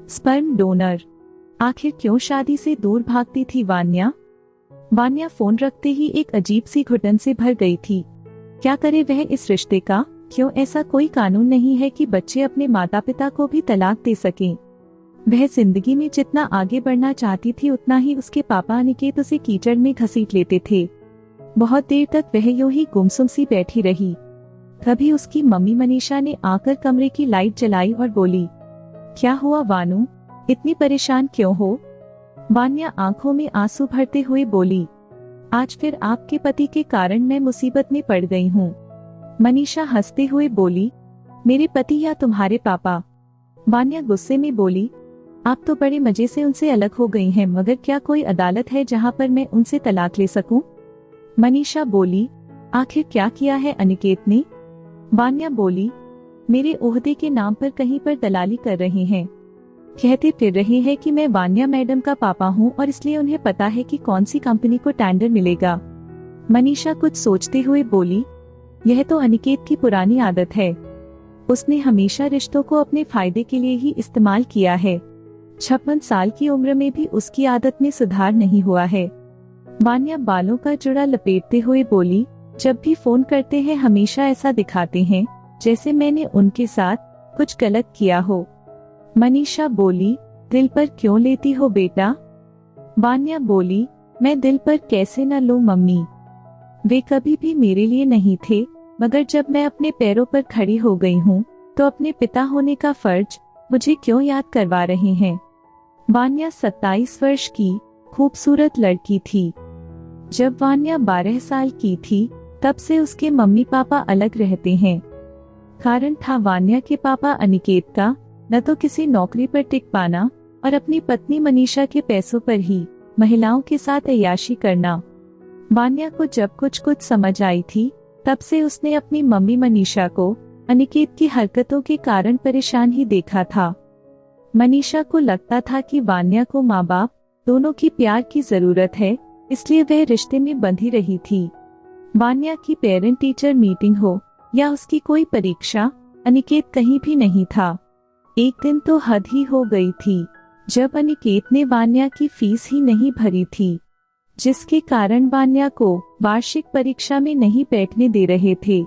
Sperm donor. आखिर क्यों शादी से दूर भागती थी वान्या? वान्या फोन रखते ही एक अजीब सी घुटन से भर गई थी। क्या करे वह इस रिश्ते का? क्यों ऐसा कोई कानून नहीं है कि बच्चे अपने माता पिता को भी तलाक दे सकें? वह जिंदगी में जितना आगे बढ़ना चाहती थी उतना ही उसके पापा अनिकेत उसे कीचड़ में घसीट लेते थे। बहुत देर तक वह यूं ही गुमसुम सी बैठी रही। तभी उसकी मम्मी मनीषा ने आकर कमरे की लाइट जलाई और बोली, क्या हुआ वानू, इतनी परेशान क्यों हो? वान्या आंखों में आंसू भरते हुए बोली, आज फिर आपके पति के कारण मैं मुसीबत में पड़ गई हूँ। मनीषा हंसते हुए बोली, मेरे पति या तुम्हारे पापा? वान्या गुस्से में बोली, आप तो बड़े मजे से उनसे अलग हो गई हैं, मगर क्या कोई अदालत है जहाँ पर मैं उनसे तलाक ले सकूं? मनीषा बोली, आखिर क्या किया है अनिकेत ने? वान्या बोली, मेरे ओहदे के नाम पर कहीं पर दलाली कर रहे हैं। कहते फिर रहे हैं कि मैं वान्या मैडम का पापा हूँ और इसलिए उन्हें पता है कि कौन सी कंपनी को टेंडर मिलेगा। मनीषा कुछ सोचते हुए बोली, यह तो अनिकेत की पुरानी आदत है। उसने हमेशा रिश्तों को अपने फायदे के लिए ही इस्तेमाल किया है। 56 साल की उम्र में भी उसकी आदत में सुधार नहीं हुआ है। वान्या बालों का जुड़ा लपेटते हुए बोली, जब भी फोन करते हैं हमेशा ऐसा दिखाते हैं जैसे मैंने उनके साथ कुछ गलत किया हो। मनीषा बोली, दिल पर क्यों लेती हो बेटा? वान्या बोली, मैं दिल पर कैसे न लूं मम्मी, वे कभी भी मेरे लिए नहीं थे, मगर जब मैं अपने पैरों पर खड़ी हो गई हूँ तो अपने पिता होने का फर्ज मुझे क्यों याद करवा रहे हैं? वान्या 27 वर्ष की खूबसूरत लड़की थी। जब वान्या 12 साल की थी तब से उसके मम्मी पापा अलग रहते हैं। कारण था वान्या के पापा अनिकेत का न तो किसी नौकरी पर टिक पाना और अपनी पत्नी मनीषा के पैसों पर ही महिलाओं के साथ अय्याशी करना। वान्या को जब कुछ समझ आई थी तब से उसने अपनी मम्मी मनीषा को अनिकेत की हरकतों के कारण परेशान ही देखा था। मनीषा को लगता था कि वान्या को माँ बाप दोनों की प्यार की जरूरत है, इसलिए वह रिश्ते में बंधी रही थी। वान्या की पेरेंट टीचर मीटिंग हो या उसकी कोई परीक्षा, अनिकेत कहीं भी नहीं था। एक दिन तो हद ही हो गई थी जब अनिकेत ने वान्या की फीस ही नहीं भरी थी, जिसके कारण वान्या को वार्षिक परीक्षा में नहीं बैठने दे रहे थे।